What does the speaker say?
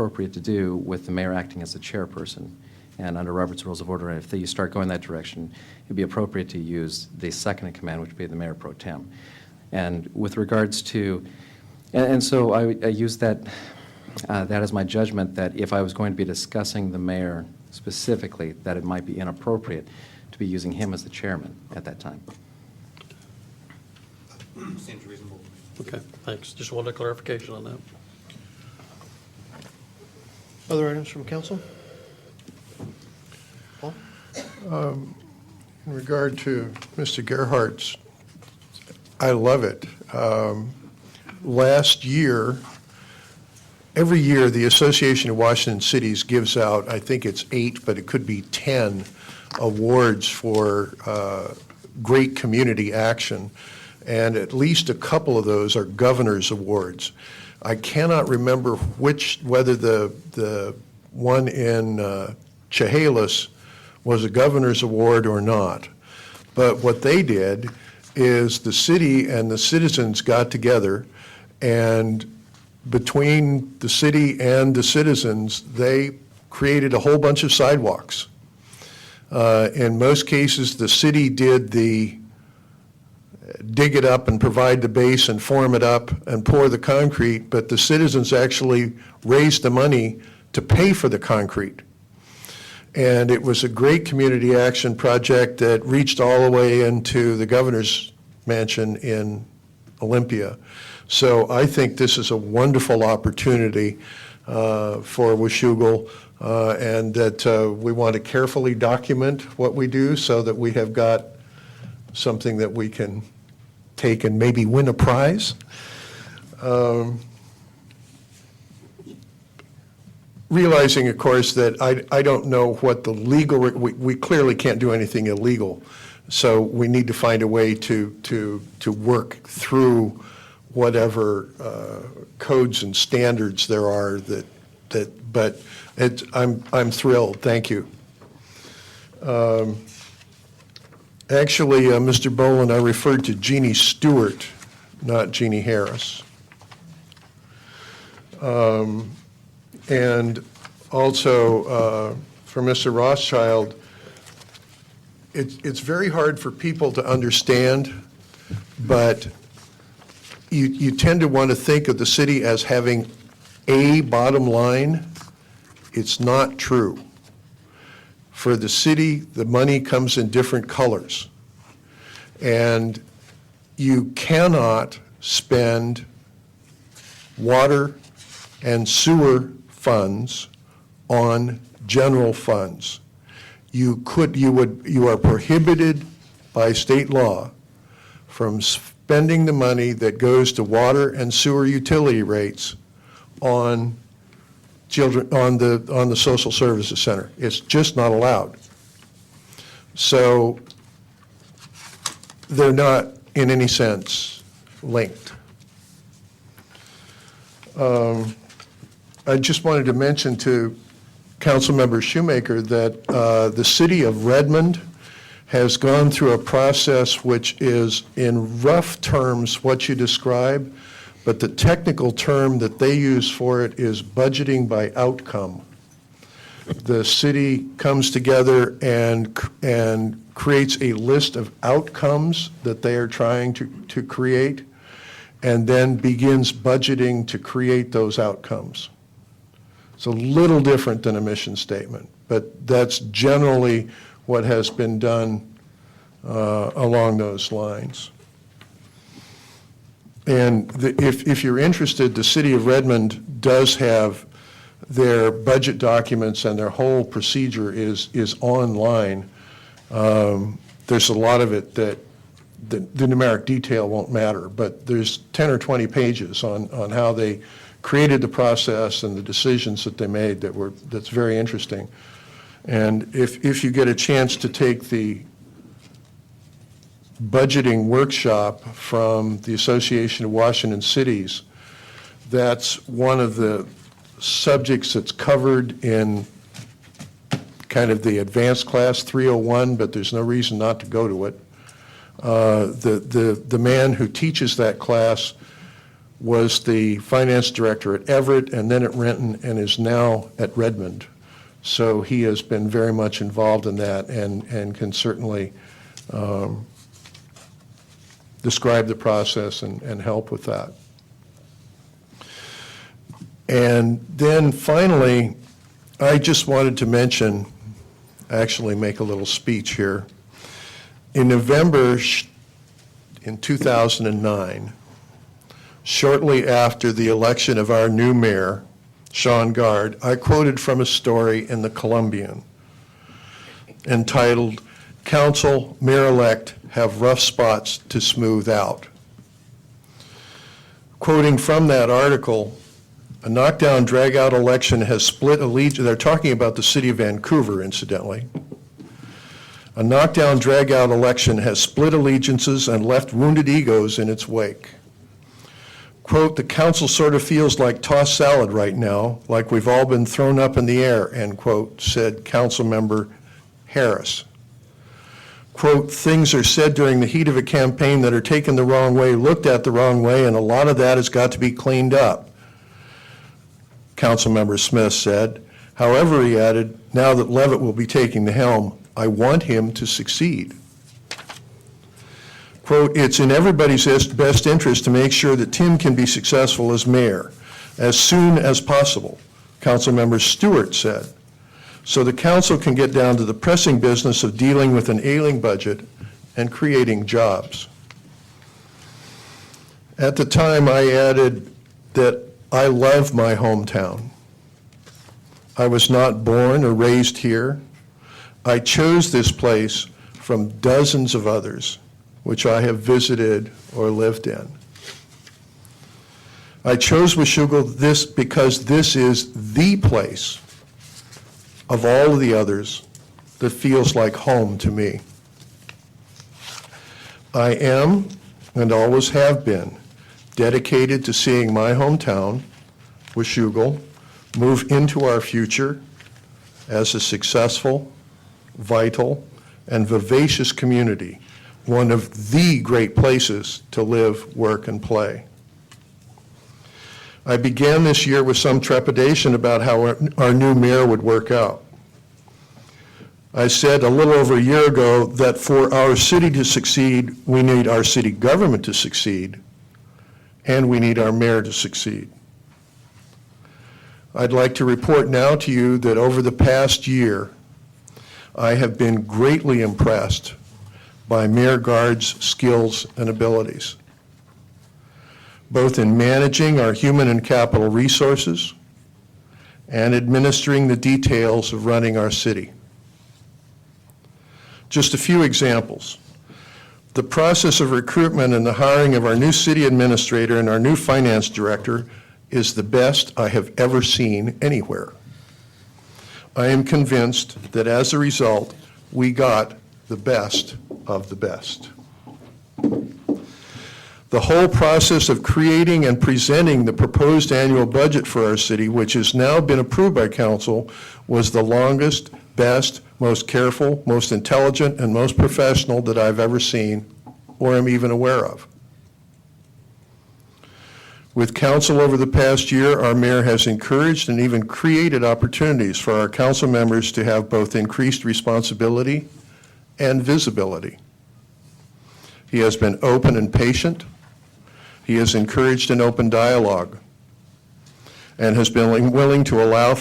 appropriate to do with the mayor acting as the chairperson. And under Robert's Rules of Order, if you start going that direction, it'd be appropriate to use the second in command, which would be the mayor pro tem. And with regards to, and so I use that as my judgment that if I was going to be discussing the mayor specifically, that it might be inappropriate to be using him as the chairman at that time. Seems reasonable. Okay, thanks. Just wanted a clarification on that. Other items from council? Paul? In regard to Mr. Gerhardt's, I love it. Last year, every year, the Association of Washington Cities gives out, I think it's 8, but it could be 10 awards for great community action. And at least a couple of those are governor's awards. I cannot remember whether the one in Chehalis was a governor's award or not. But what they did is the city and the citizens got together, and between the city and the citizens, they created a whole bunch of sidewalks. In most cases, the city did the dig it up and provide the base and form it up and pour the concrete, but the citizens actually raised the money to pay for the concrete. And it was a great community action project that reached all the way into the governor's mansion in Olympia. So I think this is a wonderful opportunity for Washougal, and that we want to carefully document what we do so that we have got something that we can take and maybe win a prize. Realizing, of course, that I don't know what the legal, we clearly can't do anything illegal. So we need to find a way to work through whatever codes and standards there are but I'm thrilled. Thank you. Actually, Mr. Boland, I referred to Jeannie Stewart, not Jeannie Harris. And also for Mr. Rothschild, it's very hard for people to understand, but you tend to want to think of the city as having a bottom line. It's not true. For the city, the money comes in different colors. And you cannot spend water and sewer funds on general funds. You are prohibited by state law from spending the money that goes to water and sewer utility rates on children, on the social services center. It's just not allowed. So they're not in any sense linked. I just wanted to mention to Councilmember Shoemaker that the city of Redmond has gone through a process which is in rough terms what you describe, but the technical term that they use for it is budgeting by outcome. The city comes together and creates a list of outcomes that they are trying to create, and then begins budgeting to create those outcomes. It's a little different than a mission statement, but that's generally what has been done along those lines. And if you're interested, the city of Redmond does have their budget documents, and their whole procedure is online. There's a lot of it that the numeric detail won't matter, but there's 10 or 20 pages on how they created the process and the decisions that they made that's very interesting. And if you get a chance to take the budgeting workshop from the Association of Washington Cities, that's one of the subjects that's covered in kind of the advanced class 301, but there's no reason not to go to it. The man who teaches that class was the finance director at Everett and then at Renton and is now at Redmond. So he has been very much involved in that and can certainly describe the process and help with that. And then finally, I just wanted to mention, actually make a little speech here. In November in 2009, shortly after the election of our new mayor, Sean Gard, I quoted from a story in the Columbian entitled, "Council, Mayor-elect have rough spots to smooth out." Quoting from that article, a knockdown, drag-out election has split allegiance. They're talking about the city of Vancouver, incidentally. A knockdown, drag-out election has split allegiances and left wounded egos in its wake. Quote, "The council sort of feels like tossed salad right now, like we've all been thrown up in the air," end quote, said council member Harris. Quote, "Things are said during the heat of a campaign that are taken the wrong way, looked at the wrong way, and a lot of that has got to be cleaned up," Councilmember Smith said. However, he added, "Now that Levitt will be taking the helm, I want him to succeed." Quote, "It's in everybody's best interest to make sure that Tim can be successful as mayor as soon as possible," Councilmember Stewart said, "so the council can get down to the pressing business of dealing with an ailing budget and creating jobs." At the time, I added that I love my hometown. I was not born or raised here. I chose this place from dozens of others which I have visited or lived in. I chose Washougal because this is the place of all of the others that feels like home to me. I am, and always have been, dedicated to seeing my hometown, Washougal, move into our future as a successful, vital, and vivacious community, one of the great places to live, work, and play. I began this year with some trepidation about how our new mayor would work out. I said a little over a year ago that for our city to succeed, we need our city government to succeed, and we need our mayor to succeed. I'd like to report now to you that over the past year, I have been greatly impressed by Mayor Gard's skills and abilities, both in managing our human and capital resources and administering the details of running our city. Just a few examples. The process of recruitment and the hiring of our new city administrator and our new finance director is the best I have ever seen anywhere. I am convinced that as a result, we got the best of the best. The whole process of creating and presenting the proposed annual budget for our city, which has now been approved by council, was the longest, best, most careful, most intelligent, and most professional that I've ever seen or am even aware of. With council over the past year, our mayor has encouraged and even created opportunities for our council members to have both increased responsibility and visibility. He has been open and patient. He has encouraged an open dialogue and has been willing to allow things